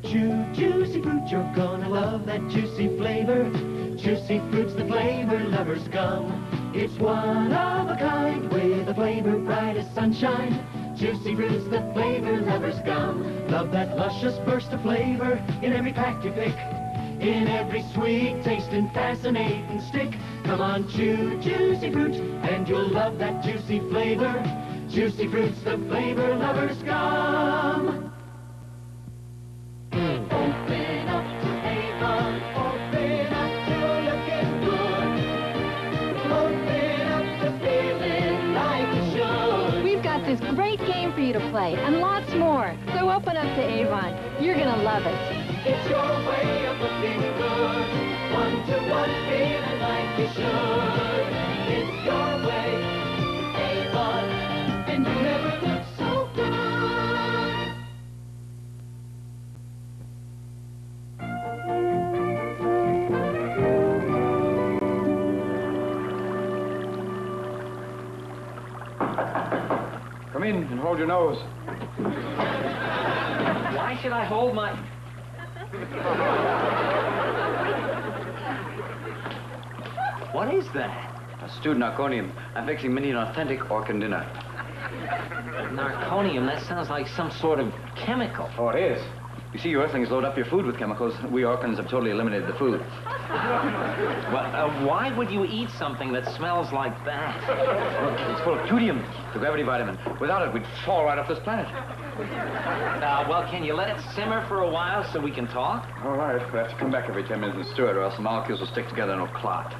Chew juicy fruit, you're gonna love that juicy flavor. Juicy fruit's the flavor lover's gum. It's one of a kind with a flavor bright as sunshine. Juicy fruit's the flavor lover's gum. Love that luscious burst of flavor in every pack you pick. In every sweet taste and fascinating stick. Come on, chew juicy fruit, and you'll love that juicy flavor. Juicy fruit's the flavor lover's gum. Open up to Avon, open up to looking good. Open up to feeling like you should. We've got this great game for you to play, and lots more. So open up to Avon. You're gonna love it. It's your way of looking good. One-to-one feeling like you should. It's your way, Avon, and you never look so good. Come in and hold your nose. Why should I hold my... What is that? A stewed narconium. I'm fixing Mindy an authentic Orkin dinner. Narconium? That sounds like some sort of chemical. Oh, it is. You see, you Earthlings load up your food with chemicals. We Orkins have totally eliminated the food. Well, why would you eat something that smells like that? Look, it's full of tudium, the gravity vitamin. Without it, we'd fall right off this planet. Well, can you let it simmer for a while so we can talk? All right. We'll have to come back every 10 minutes and stir it, or else the molecules will stick together and will clot.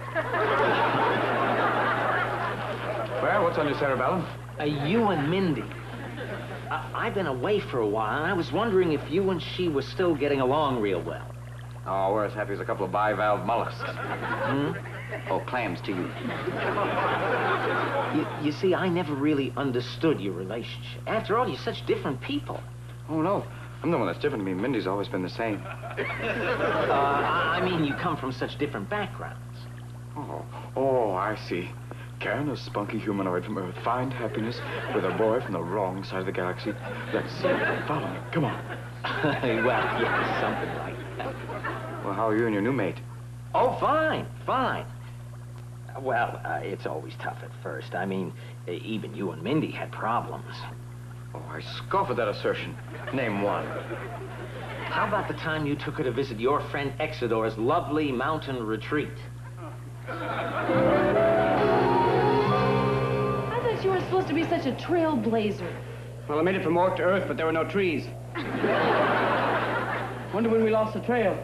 Well, what's on your cerebellum? You and Mindy. I've been away for a while, and I was wondering if you and she were still getting along real well. Oh, we're as happy as a couple of bivalve mollusks. Hmm? Oh, clams to you. You see, I never really understood your relationship. After all, you're such different people. Oh, no. I'm the one that's different. I mean, Mindy's always been the same. I mean, you come from such different backgrounds. Oh, I see. Can a spunky humanoid from Earth find happiness with a boy from the wrong side of the galaxy? Let's see. Follow me. Come on. Well, yeah, something like that. Well, how are you and your new mate? Oh, fine, fine. Well, it's always tough at first. I mean, even you and Mindy had problems. Oh, I scoff at that assertion. Name one. How about the time you took her to visit your friend Exodor's lovely mountain retreat? I thought you were supposed to be such a trailblazer. Well, I made it from Mork to Earth, but there were no trees. Wonder when we lost the trail.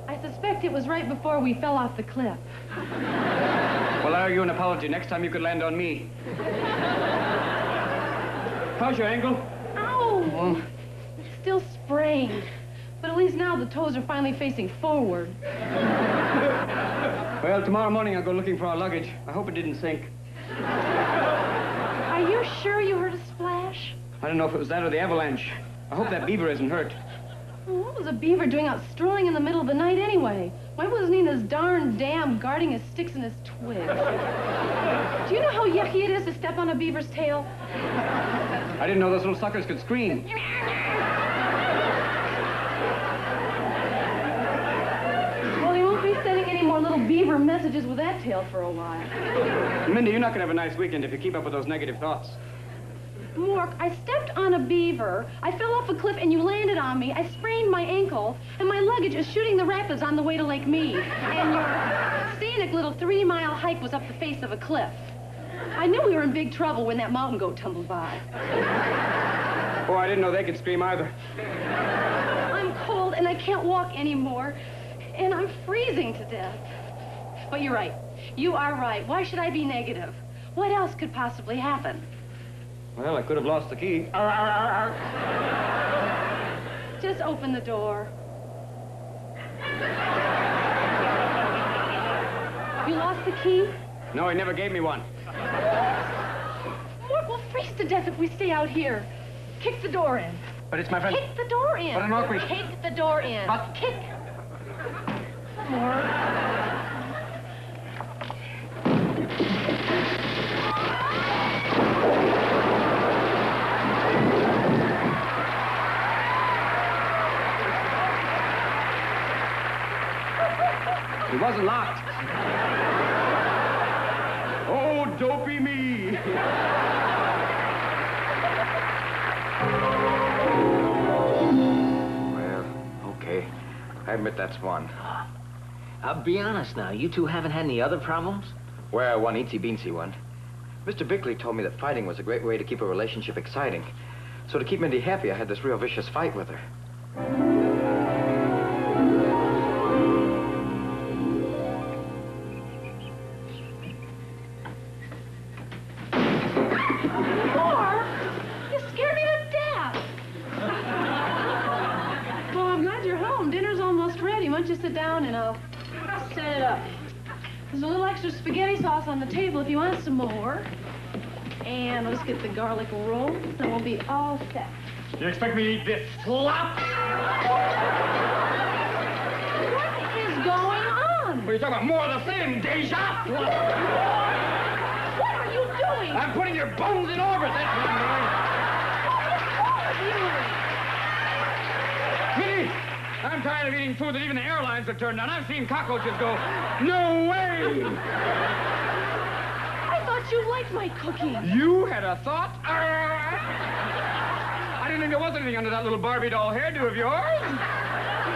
I suspect it was right before we fell off the cliff. Well, I owe you an apology. Next time you could land on me. How's your ankle? Ow! Oh. It's still sprained. But at least now the toes are finally facing forward. Well, tomorrow morning I'll go looking for our luggage. I hope it didn't sink. Are you sure you heard a splash? I don't know if it was that or the avalanche. I hope that beaver isn't hurt. Well, what was a beaver doing out strolling in the middle of the night anyway? Why wasn't he in his darn dam guarding his sticks and his twigs? Do you know how yucky it is to step on a beaver's tail? I didn't know those little suckers could scream. Well, he won't be sending any more little beaver messages with that tail for a while. Mindy, you're not going to have a nice weekend if you keep up with those negative thoughts. Mork, I stepped on a beaver, I fell off a cliff, and you landed on me. I sprained my ankle, and my luggage is shooting the rapids on the way to Lake Mead. And your scenic little 3-mile hike was up the face of a cliff. I knew we were in big trouble when that mountain goat tumbled by. Oh, I didn't know they could scream either. I'm cold, and I can't walk anymore, and I'm freezing to death. But you're right. You are right. Why should I be negative? What else could possibly happen? Well, I could have lost the key. Arr, arr, arr, arr. Just open the door. You lost the key? No, he never gave me one. Mork, we'll freeze to death if we stay out here. Kick the door in. But it's my friend. Kick the door in. But an awkward... Kick the door in. But... Kick. Mork. wasn't locked. Oh, dopey me. Well, okay. I admit that's one. Be honest now, you two haven't had any other problems? Well, one eensy-beensy one. Mr. Bickley told me that fighting was a great way to keep a relationship exciting. So to keep Mindy happy, I had this real vicious fight with her. Mork, you scared me to death. Well, I'm glad you're home. Dinner's almost ready. Why don't you sit down and I'll set it up. There's a little extra spaghetti sauce on the table if you want some more. And let's get the garlic roll, and we'll be all set. You expect me to eat this slop? What is going on? What are you talking about? More of the same, Deja? What are you doing? I'm putting your bones in orbit. That's what I'm doing. Minnie, I'm tired of eating food that even the airlines have turned down. I've seen cockroaches go, no way! I thought you liked my cooking. You had a thought? I didn't think there was anything under that little Barbie doll hairdo of yours.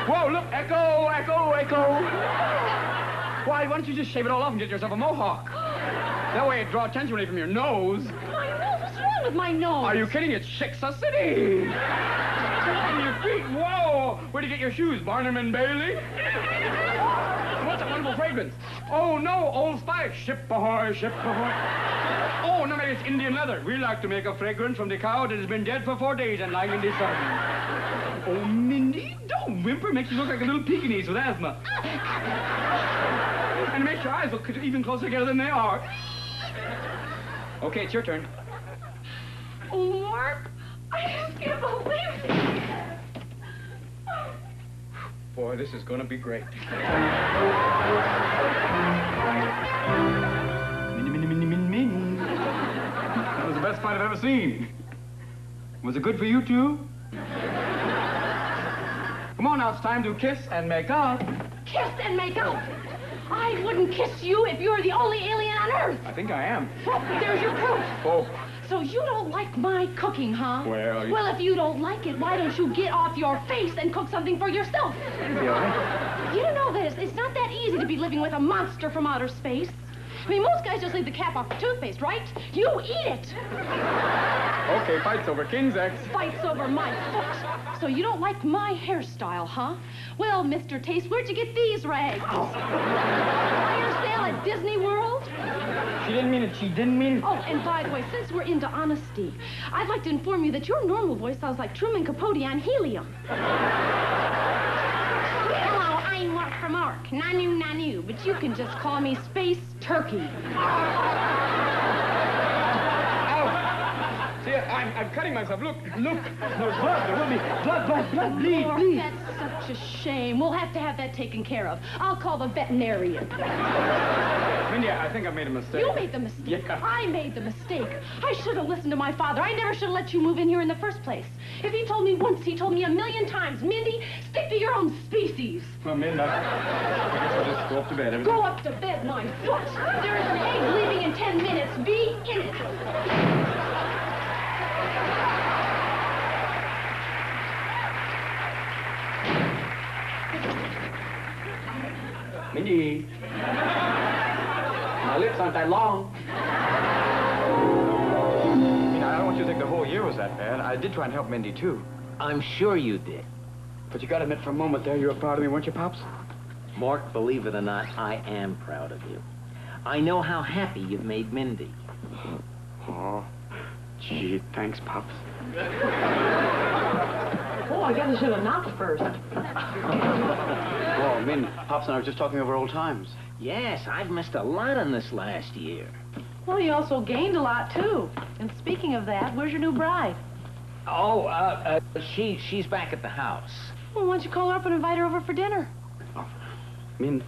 Whoa, look, echo, echo, echo. Why don't you just shave it all off and get yourself a mohawk? That way it'd draw attention away from your nose. My nose? What's wrong with my nose? Are you kidding? It's Shiksa City. And your feet, whoa! Where'd you get your shoes, Barnum and Bailey? What's that wonderful fragrance? Oh, no, Old Spice. Ship ahoy, ship ahoy. Oh, no, maybe it's Indian leather. We like to make a fragrance from the cow that has been dead for 4 days and lying in the sun. Oh, Mindy, don't whimper. Makes you look like a little Pekingese with asthma. And it makes your eyes look even closer together than they are. Okay, it's your turn. Mork, I just can't believe it. Boy, this is going to be great. Minnie, Minnie, Minnie, Minnie, Minnie. That was the best fight I've ever seen. Was it good for you, too? Come on now, it's time to kiss and make out. Kiss and make out. I wouldn't kiss you if you were the only alien on Earth. I think I am. Well, there's your proof. Oh. So you don't like my cooking, huh? Well, Well, if you don't like it, why don't you get off your face and cook something for yourself? Yeah. You know this. It's not that easy to be living with a monster from outer space. I mean, most guys just leave the cap off the toothpaste, right? You eat it. Okay, fight's over. King's X. Fights over my foot. So you don't like my hairstyle, huh? Well, Mr. Taste, where'd you get these rags? Fire sale at Disney World? She didn't mean it. She didn't mean it. Oh, and by the way, since we're into honesty, I'd like to inform you that your normal voice sounds like Truman Capote on helium. Hello, I'm Mork from Mork. Nanu, nanu, but you can just call me Space Turkey. See, I'm cutting myself. Look. There's blood. There will be blood, bleed. Mork, that's such a shame. We'll have to have that taken care of. I'll call the veterinarian. Mindy, I think I made a mistake. You made the mistake. Yeah. I made the mistake. I should have listened to my father. I never should have let you move in here in the first place. If he told me once, he told me 1,000,000 times, Mindy, stick to your own species. Well, Mindy, I guess I'll just go up to bed. Go up to bed, my foot. There is an egg leaving in 10 minutes. Be in it. Mindy. My lips aren't that long. I don't want you to think the whole year was that bad. I did try and help Mindy, too. I'm sure you did. But you gotta admit for a moment there, you were proud of me, weren't you, Pops? Mork, believe it or not, I am proud of you. I know how happy you've made Mindy. Oh, gee, thanks, Pops. Oh, I guess I should have knocked first. Oh, Min, Pops and I were just talking over old times. Yes, I've missed a lot in this last year. Well, you also gained a lot, too. And speaking of that, where's your new bride? Oh, she's back at the house. Well, why don't you call her up and invite her over for dinner? Min,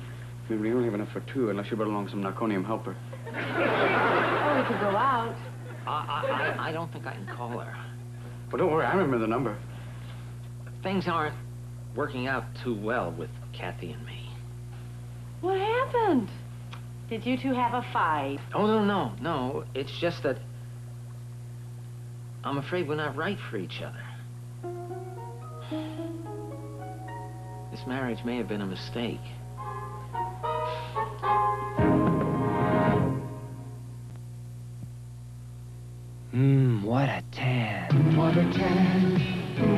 we only have enough for 2 unless you brought along some narconium helper. Oh, we could go out. I don't think I can call her. Well, don't worry, I remember the number. Things aren't working out too well with Kathy and me. What happened? Did you two have a fight? Oh, no. It's just that I'm afraid we're not right for each other. This marriage may have been a mistake. What a tan. What a tan.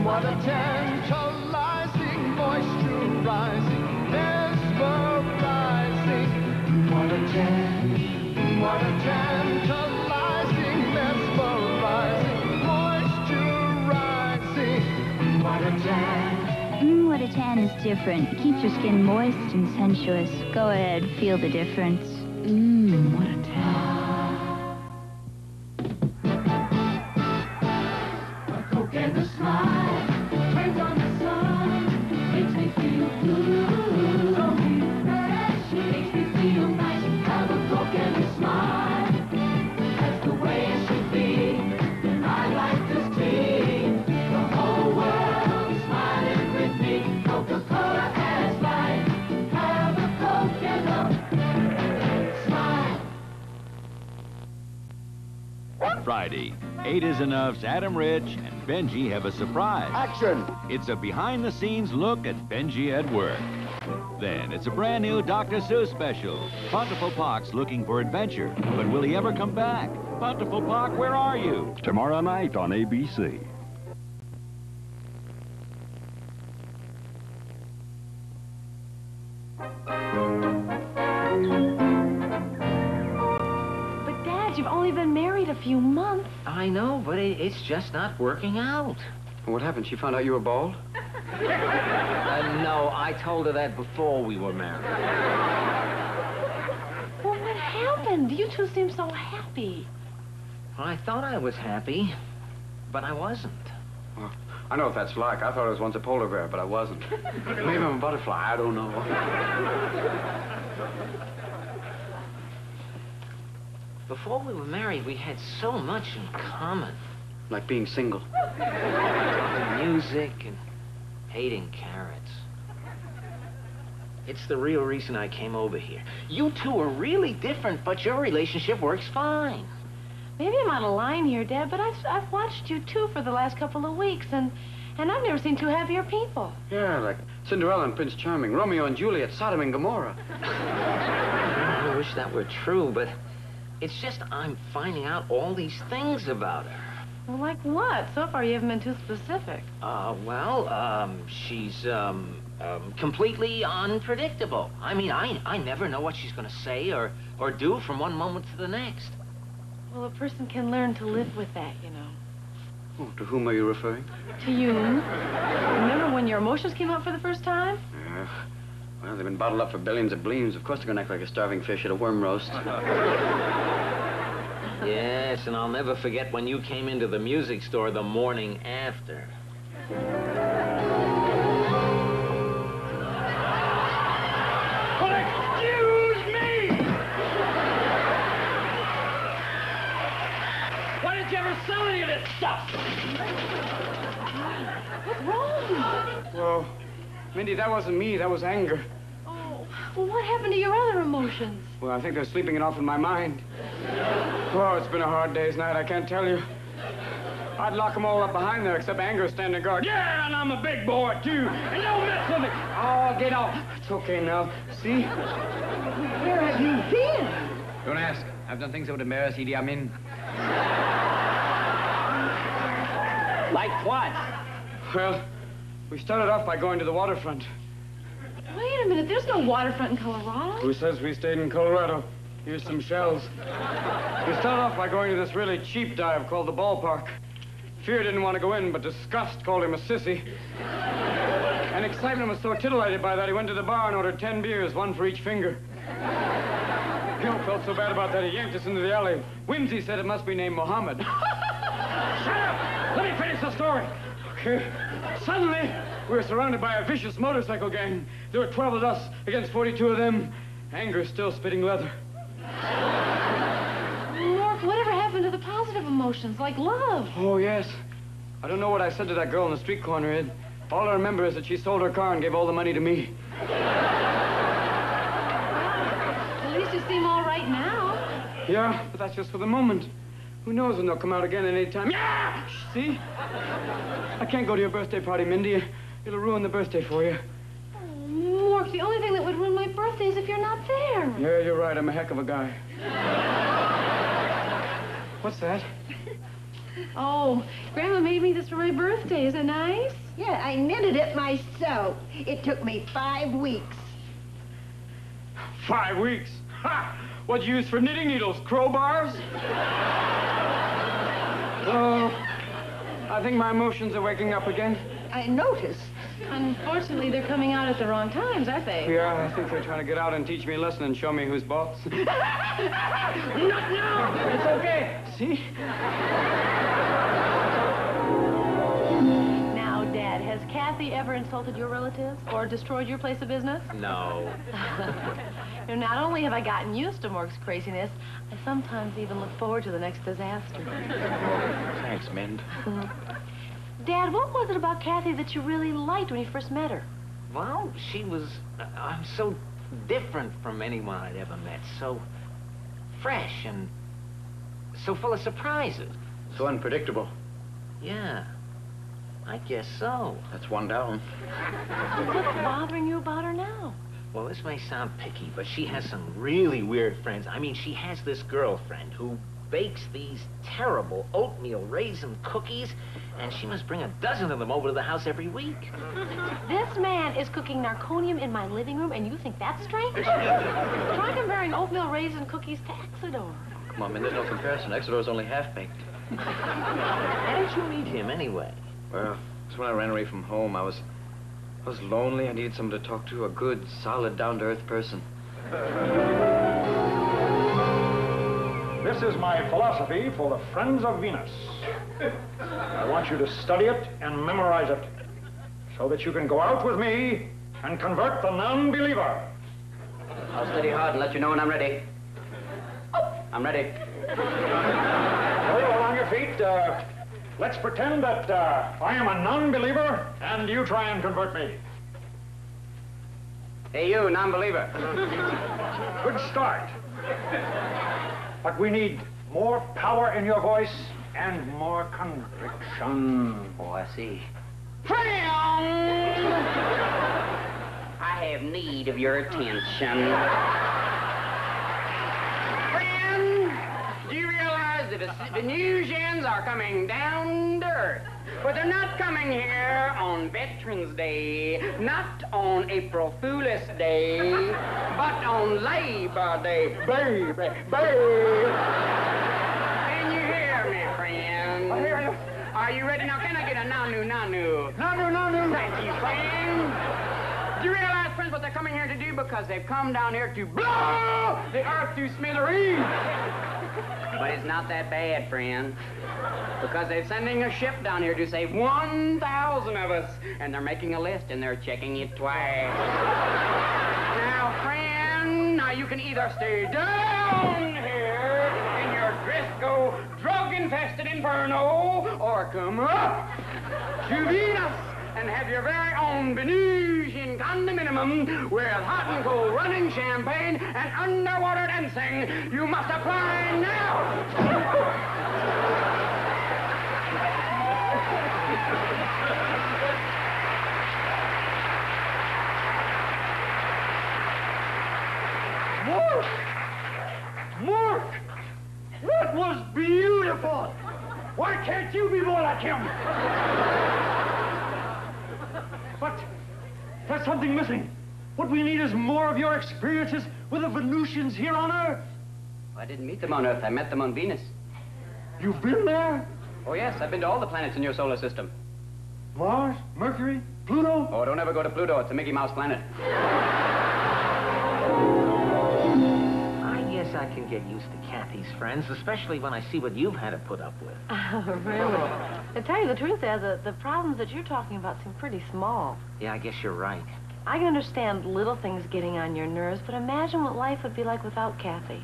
What a tantalizing, moisturizing, mesmerizing. What a tan. What a tantalizing, mesmerizing, moisturizing. What a tan. What a tan is different. It keeps your skin moist and sensuous. Go ahead, feel the difference. What a tan. And a smile turns on the sun, makes me feel good, so refreshing, makes me feel nice. Have a Coke and a smile, that's the way it should be. I like this tea, the whole world is smiling with me. Coca-Cola has life, have a Coke and a smile. Friday, 8 is Enough's Adam Rich and Benji have a surprise. Action! It's a behind-the-scenes look at Benji at work. Then it's a brand new Dr. Seuss special. Bountiful Pock's looking for adventure, but will he ever come back? Bountiful Pock, where are you? Tomorrow night on ABC. But, Dad, you've only been married a few months. I know, but it's just not working out. What happened? She found out you were bald? No, I told her that before we were married. Well, what happened? You two seem so happy. Well, I thought I was happy, but I wasn't. Well, I know what that's like. I thought I was once a polar bear, but I wasn't. Maybe I'm a butterfly. I don't know. Before we were married, we had so much in common. Like being single. Music and hating carrots. It's the real reason I came over here. You two are really different, but your relationship works fine. Maybe I'm out of line here, Dad, but I've watched you two for the last couple of weeks, and I've never seen two happier people. Yeah, like Cinderella and Prince Charming, Romeo and Juliet, Sodom and Gomorrah. I wish that were true, but it's just I'm finding out all these things about her. Well, like what? So far, you haven't been too specific. She's, completely unpredictable. I mean, I never know what she's gonna say or do from one moment to the next. Well, a person can learn to live with that, you know. Oh, to whom are you referring? To you. Remember when your emotions came out for the first time? Yeah. Well, they've been bottled up for billions of bleams. Of course they're gonna act like a starving fish at a worm roast. Yes, and I'll never forget when you came into the music store the morning after. Well, excuse me! Why didn't you ever sell any of this stuff? What's wrong? Well, Mindy, that wasn't me. That was anger. Oh, well, what happened to your other emotions? Well, I think they're sleeping it off in my mind. Oh, it's been a hard day's night, I can't tell you. I'd lock them all up behind there, except anger standing guard. Yeah, and I'm a big boy, too. And don't mess with me. Oh, get off. It's okay now. See? Where have you been? Don't ask. I've done things that would embarrass Idi Amin. Like what? Well, we started off by going to the waterfront. Wait a minute, there's no waterfront in Colorado. Who says we stayed in Colorado? Here's some shells. We started off by going to this really cheap dive called the Ballpark. Fear didn't want to go in, but disgust called him a sissy. And excitement was so titillated by that, he went to the bar and ordered 10 beers, one for each finger. Gil felt so bad about that, he yanked us into the alley. Whimsy said it must be named Mohammed. Shut up! Let me finish the story. Okay. Suddenly, we were surrounded by a vicious motorcycle gang. There were 12 of us against 42 of them. Anger still spitting leather. Mork, whatever happened to the positive emotions, like love? Oh, yes. I don't know what I said to that girl in the street corner, Ed. All I remember is that she sold her car and gave all the money to me. You seem all right now. Yeah, but that's just for the moment. Who knows when they'll come out again at any time. Yeah! See? I can't go to your birthday party, Mindy. It'll ruin the birthday for you. Oh, Mork, the only thing that would ruin my birthday is if you're not there. Yeah, you're right. I'm a heck of a guy. What's that? Oh, Grandma made me this for my birthday. Is it nice? Yeah, I knitted it myself. It took me 5 weeks. 5 weeks? Ha! What'd you use for knitting needles? Crowbars? Oh, I think my emotions are waking up again. I noticed. Unfortunately, they're coming out at the wrong times, aren't they? Yeah, I think they're trying to get out and teach me a lesson and show me who's boss. Not now! It's okay. See? Now, Dad, has Kathy ever insulted your relatives or destroyed your place of business? No. You know, not only have I gotten used to Mork's craziness, I sometimes even look forward to the next disaster. Thanks, Mind. Dad, what was it about Kathy that you really liked when you first met her? Well, she was so different from anyone I'd ever met. So fresh and so full of surprises. So unpredictable. Yeah, I guess so. That's one down. What's bothering you about her now? Well, this may sound picky, but she has some really weird friends. I mean, she has this girlfriend who bakes these terrible oatmeal raisin cookies, and she must bring a dozen of them over to the house every week. This man is cooking narconium in my living room, and you think that's strange? Try comparing oatmeal raisin cookies to Exodor. Come on, Mind, there's no comparison. Exodor's only half-baked. How did you meet him, anyway? Well, it's when I ran away from home. I was lonely. I needed someone to talk to, a good, solid, down-to-earth person. This is my philosophy for the Friends of Venus. I want you to study it and memorize it so that you can go out with me and convert the non-believer. I'll study hard and let you know when I'm ready. Oh, I'm ready. Very well, on your feet. Let's pretend that I am a non-believer and you try and convert me. Hey, you, non-believer. Good start. But we need more power in your voice and more conviction. Oh, I see. Friend! I have need of your attention. Friend, do you realize that the Venusians are coming down to Earth? But they're not coming here on Veterans Day, not on April Fool's Day, but on Labor Day. Baby, baby. Can you hear me, friend? I hear you. Are you ready? Now, can I get a nanu, nanu? Nanu, nanu. Thank you, friend. Do you realize, friends, what they're coming here to do? Because they've come down here to blow the earth to smithereens. But it's not that bad, friend. Because they're sending a ship down here to save 1,000 of us. And they're making a list and they're checking it twice. Now, friend, now you can either stay down here in your Driscoll drug-infested inferno or come up to Venus and have your very own Venusian condominium with hot and cold running champagne and underwater dancing. You must apply now. Mork! Mork! That was beautiful! Why can't you be more like him? But there's something missing. What we need is more of your experiences with the Venusians here on Earth. I didn't meet them on Earth. I met them on Venus. You've been there? Oh, yes. I've been to all the planets in your solar system. Mars, Mercury, Pluto? Oh, don't ever go to Pluto. It's a Mickey Mouse planet. I guess I can get used to Kathy's friends, especially when I see what you've had to put up with. Oh, really? To tell you the truth, Dad, the problems that you're talking about seem pretty small. Yeah, I guess you're right. I can understand little things getting on your nerves, but imagine what life would be like without Kathy.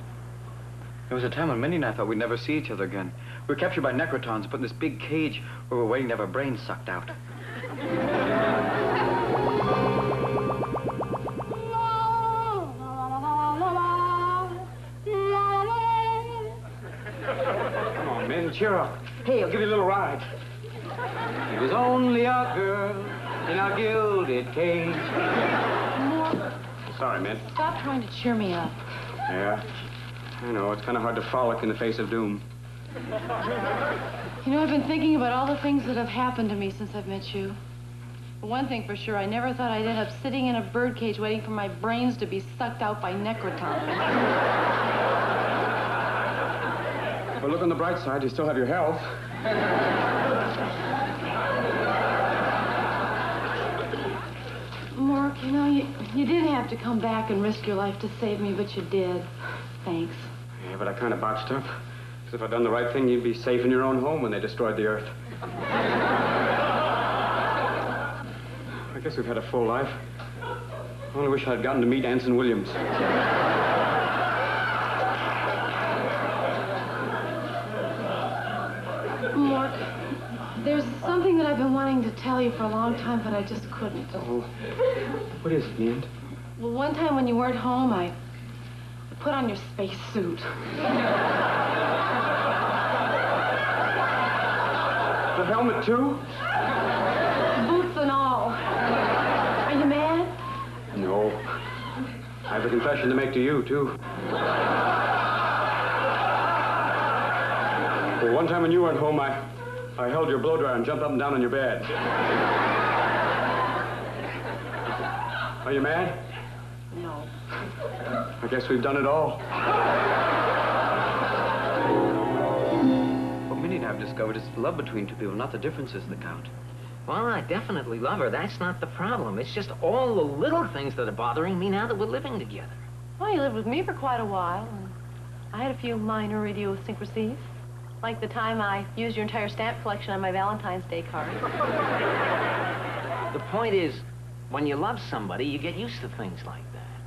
There was a time when Mindy and I thought we'd never see each other again. We were captured by necrotons, put in this big cage where we were waiting to have our brains sucked out. Come on, men, cheer up. Hey, I'll give you a little ride. He was only a girl in a gilded cage. Mork, Sorry, men. stop trying to cheer me up. Yeah, I know. It's kind of hard to frolic in the face of doom. You know, I've been thinking about all the things that have happened to me since I've met you. But one thing for sure, I never thought I'd end up sitting in a birdcage waiting for my brains to be sucked out by necrotons. Well, look on the bright side. You still have your health. Mork, you know, you did have to come back and risk your life to save me, but you did. Thanks. Yeah, but I kind of botched up. Because if I'd done the right thing, you'd be safe in your own home when they destroyed the Earth. I guess we've had a full life. I only wish I'd gotten to meet Anson Williams. Mork, there's something that I've been wanting to tell you for a long time, but I just couldn't. Oh, what is it, Mint? Well, one time when you weren't home, I put on your spacesuit. The helmet, too? Boots and all. Are you mad? No. I have a confession to make to you, too. Well, one time when you weren't home, I held your blow dryer and jumped up and down on your bed. Are you mad? No. I guess we've done it all. What Minnie and I have discovered is love between two people, not the differences that count. Well, I definitely love her. That's not the problem. It's just all the little things that are bothering me now that we're living together. Well, you lived with me for quite a while, and I had a few minor idiosyncrasies. Like the time I used your entire stamp collection on my Valentine's Day card. The point is, when you love somebody, you get used to things like that.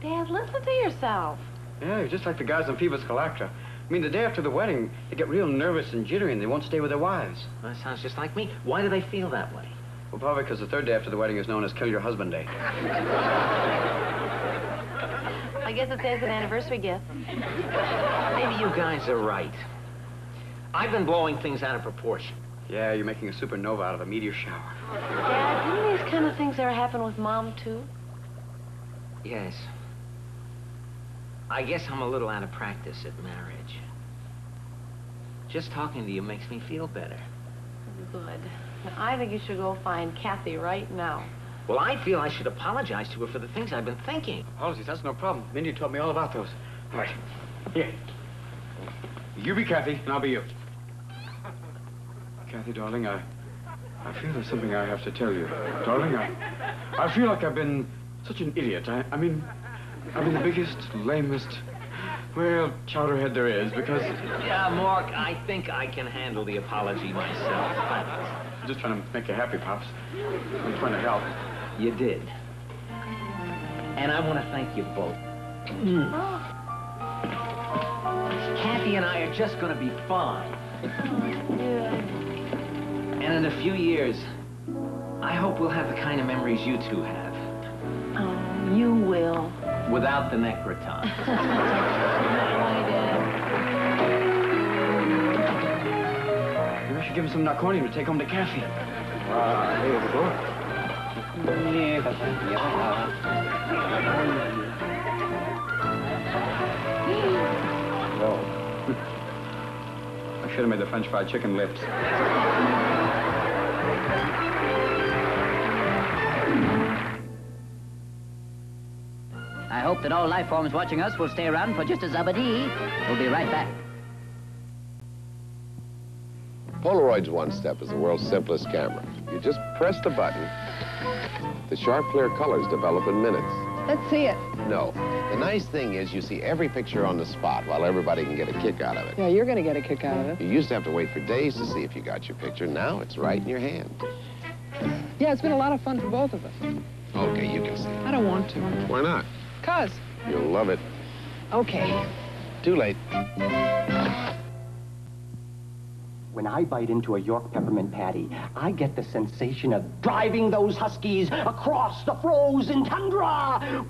Dad, listen to yourself. Yeah, you're just like the guys on Phoebus Collector. I mean, the day after the wedding, they get real nervous and jittery and they won't stay with their wives. Well, that sounds just like me. Why do they feel that way? Well, probably because the third day after the wedding is known as Kill Your Husband Day. I guess it says an anniversary gift. Maybe you guys are right. I've been blowing things out of proportion. Yeah, you're making a supernova out of a meteor shower. Dad, didn't these kind of things ever happen with Mom, too? Yes. I guess I'm a little out of practice at marriage. Just talking to you makes me feel better. Good. Now, I think you should go find Kathy right now. Well, I feel I should apologize to her for the things I've been thinking. Apologies, that's no problem. Mindy taught me all about those. All right. Here. You be Kathy, and I'll be you. Kathy, darling, I feel there's something I have to tell you. Darling, I feel like I've been such an idiot. I mean, I've been the biggest, lamest, well, chowderhead there is, because... Yeah, Mork, I think I can handle the apology myself. I'm just trying to make you happy, Pops. I'm trying to help. You did. And I want to thank you both. Kathy and I are just going to be fine. And in a few years, I hope we'll have the kind of memories you two have. Oh, you will. Without the necroton. Maybe I should give him some narconium to take home to Kathy. Here we go. Whoa. I should have made the French fried chicken lips. I hope that all life forms watching us will stay around for just a zabadee. We'll be right back. Polaroid's One Step is the world's simplest camera. You just press the button. The sharp, clear colors develop in minutes. Let's see it. No. The nice thing is you see every picture on the spot while everybody can get a kick out of it. Yeah, you're going to get a kick out of it. You used to have to wait for days to see if you got your picture. Now it's right in your hand. Yeah, it's been a lot of fun for both of us. Okay, you can see. I don't want to. Why not? 'Cause. You'll love it. Okay. Too late. When I bite into a York peppermint patty, I get the sensation of driving those huskies across the frozen tundra.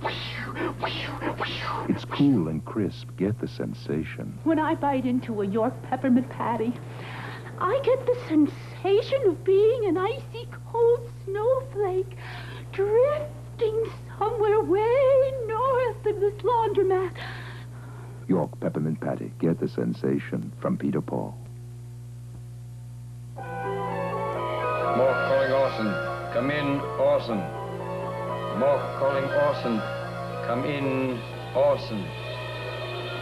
It's cool and crisp. Get the sensation. When I bite into a York peppermint patty, I get the sensation of being an icy cold snowflake drifting somewhere way north of this laundromat. York peppermint patty. Get the sensation from Peter Paul. Mork calling Orson. Come in, Orson. Mork calling Orson. Come in, Orson.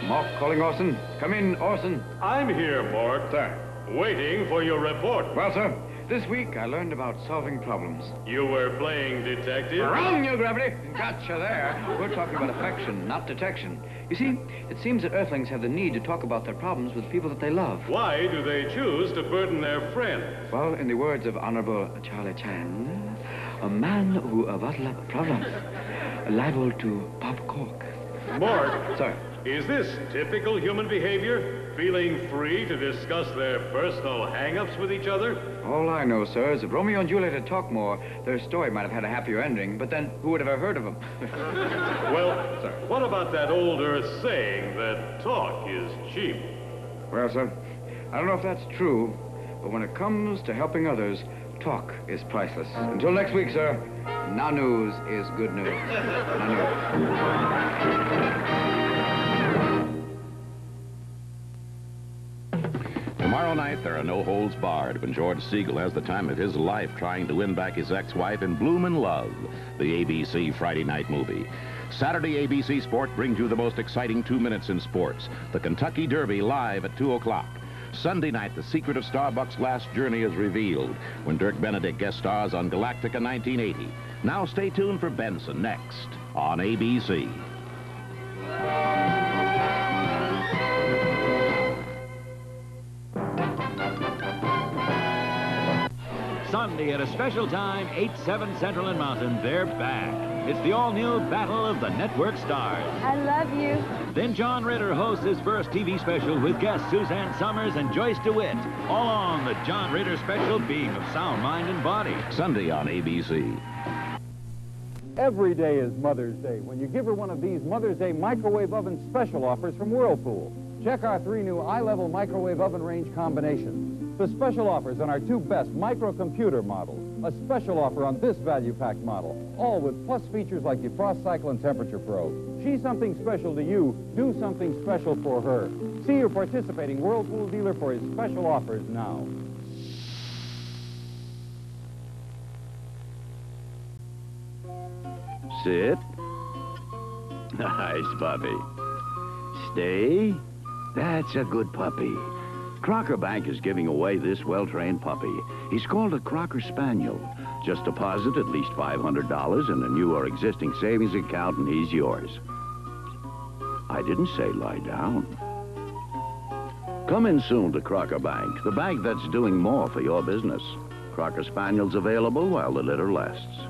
Mork calling Orson. Come in, Orson. I'm here, Mork. Sir. Waiting for your report. Well, sir, this week I learned about solving problems. You were playing detective? Wrong, you gravity. Gotcha there. We're talking about affection, not detection. You see, it seems that Earthlings have the need to talk about their problems with people that they love. Why do they choose to burden their friends? Well, in the words of Honorable Charlie Chan, a man who bottle up problems, liable to pop cork. Mork. Sir. Is this typical human behavior? Feeling free to discuss their personal hang-ups with each other? All I know, sir, is if Romeo and Juliet had talked more, their story might have had a happier ending, but then who would have ever heard of them? Well, sir, what about that old Earth saying that talk is cheap? Well, sir, I don't know if that's true, but when it comes to helping others, talk is priceless. Until next week, sir, now news is good news. Now news. Tomorrow night, there are no holds barred when George Siegel has the time of his life trying to win back his ex-wife in Bloomin' Love, the ABC Friday night movie. Saturday, ABC Sport brings you the most exciting 2 minutes in sports. The Kentucky Derby live at 2 o'clock. Sunday night, the secret of Starbucks' last journey is revealed when Dirk Benedict guest stars on Galactica 1980. Now stay tuned for Benson next on ABC. Sunday at a special time, 8/7 Central and Mountain, they're back. It's the all-new Battle of the Network Stars. I love you. Then John Ritter hosts his first TV special with guests Suzanne Summers and Joyce DeWitt. All on the John Ritter special, Being of Sound Mind and Body. Sunday on ABC. Every day is Mother's Day when you give her one of these Mother's Day microwave oven special offers from Whirlpool. Check our 3 new eye-level microwave oven range combinations. The special offers on our 2 best microcomputer models. A special offer on this value-packed model. All with plus features like defrost cycle and temperature probe. She's something special to you. Do something special for her. See your participating Whirlpool dealer for his special offers now. Sit. Nice puppy. Stay. That's a good puppy. Crocker Bank is giving away this well-trained puppy. He's called a Crocker Spaniel. Just deposit at least $500 in a new or existing savings account and he's yours. I didn't say lie down. Come in soon to Crocker Bank, the bank that's doing more for your business. Crocker Spaniel's available while the litter lasts.